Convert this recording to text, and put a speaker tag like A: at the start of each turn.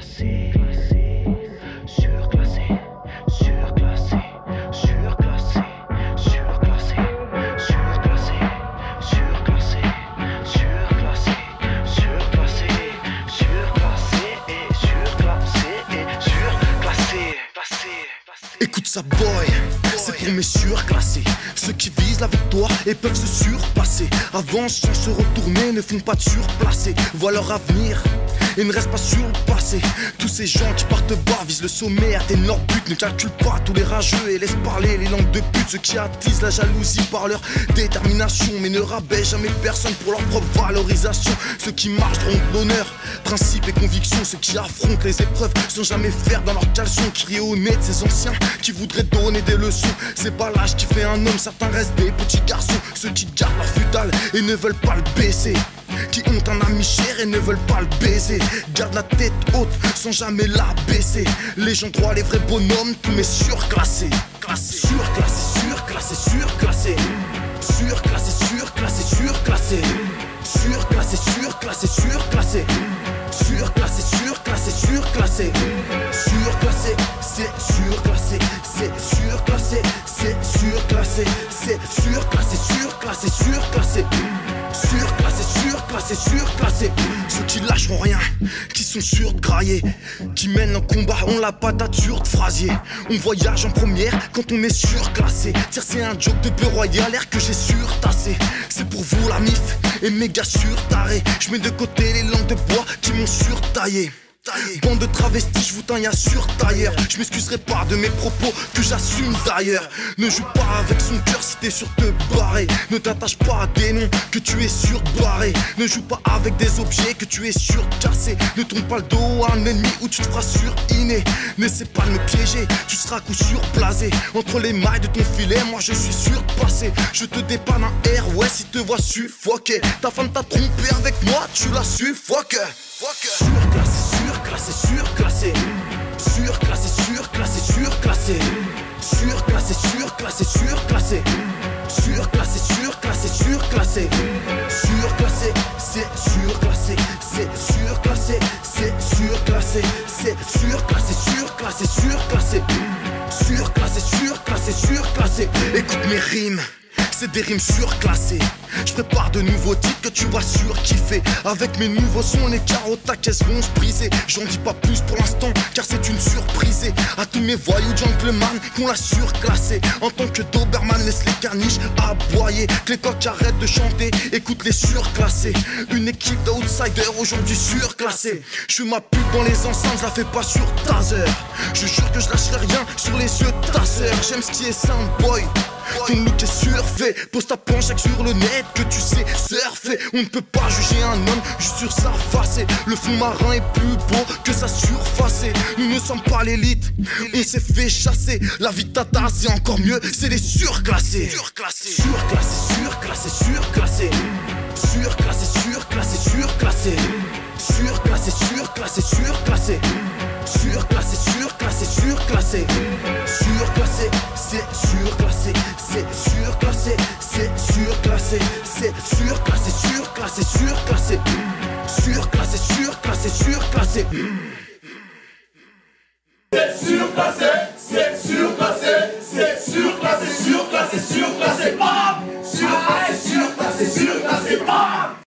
A: Surclassé, surclassé, surclassé, surclassé, surclassé, surclassé, surclassé, surclassé, surclassé, surclassé et surclassé et surclassé.
B: Écoute ça boy, c'est pour mes surclassés, ceux qui visent la victoire et peuvent se surpasser. Avancent sans se retourner, ne font pas de surplacer. Voient leur avenir et ne restent pas sur le passé. Tous ces gens qui partent bas visent le sommet, atteignent leur but. Ne calculent pas tous les rageux et laissent parler les langues de pute. Ceux qui attisent la jalousie par leur détermination, mais ne rabaissent jamais personne pour leur propre valorisation. Ceux qui marchent droit de l'honneur, principes et convictions. Ceux qui affrontent les épreuves sans jamais faire dans leurs caleçons. Crier au nez de ces anciens qui voudraient donner des leçons. C'est pas l'âge qui fait un homme, certains restent des petits garçons. Ceux qui gardent leur futale et ne veulent pas le baisser, qui ont un ami cher et ne veulent pas le baiser. Gardent la tête haute sans jamais la baisser. Les gens droits, les vrais bonhommes, tous mes surclassés. Surclassé, surclassé, surclassé. Surclassé, surclassé, surclassé. Surclassé, surclassé, surclassé. Surclassé, surclassé, surclassé. Surclassé, c'est surclassé, c'est surclassé, c'est surclassé, c'est surclassé, surclassé, surclassé. Surclassé, surclassé, surclassé. Ceux qui lâcheront rien, qui sont sûrs de grailler, qui mènent un combat, on la patate sur de phrasier. On voyage en première quand on est surclassé. Tiens, c'est un joke de beurre royal, l'air que j'ai surtassé. C'est pour vous la mif et méga surtaré. Je mets de côté les langues de bois qui m'ont surtaillé. Bande de travestis, je vous teins à surtailleur. Je m'excuserai pas de mes propos que j'assume d'ailleurs. Ne joue pas avec son cœur si t'es sûr de te barrer. Ne t'attache pas à des noms que tu es surbarré. Ne joue pas avec des objets que tu es surcassé. Ne tourne pas le dos à un ennemi ou tu te feras sur-inné. N'essaie pas de me piéger, tu seras à coup sûr blasé. Entre les mailles de ton filet, moi je suis surpassé. Je te dépanne un R, ouais si te vois suffoquer. Ta femme t'a trompé avec moi, tu la suffoques. Surclassé, surclassé, surclassé, surclassé, surclassé, surclassé, surclassé, surclassé, surclassé, surclassé, surclassé, surclassé, c'est surclassé, c'est surclassé, c'est surclassé, c'est surclassé, surclassé, surclassé, surclassé, surclassé, surclassé. Écoute mes rimes, c'est des rimes surclassées. Je prépare de nouveaux titres que tu vas surkiffer. Avec mes nouveaux sons, les carottes à caisse vont se briser. J'en dis pas plus pour l'instant, car c'est une surprise. À tous mes voyous gentlemen qu'on l'a surclassé. En tant que Doberman, laisse les caniches aboyer. Que les coqs arrêtent de chanter, écoute les surclassés. Une équipe d'outsiders aujourd'hui surclassée. Je fais ma pub dans les enceintes, je la fais pas sur Taser. Je jure que je lâcherai rien sur les yeux de ta sœur. J'aime ce qui est simple, boy. Ton look est surfait, pose ta planche sur le net que tu sais surfer. On ne peut pas juger un homme juste sur sa face. Le fond marin est plus beau que sa surface. Nous ne sommes pas l'élite, on s'est fait chasser. La vie de tata c'est encore mieux, c'est les surclassés. Surclassé, surclassé, surclassé. Surclassé, surclassé, surclassé. Surclassé, surclassé, surclassé. Surclassé, surclassé, surclassé. Surclassé, c'est surclassé, c'est surclassé, c'est surclassé, c'est surclassé, surclassé, surclassé. Surclassé, surclassé, surclassé.
C: C'est surclassé, c'est surclassé, c'est surclassé, surclassé, surclassé, bam! Surclassé, surclassé, surclassé, bam!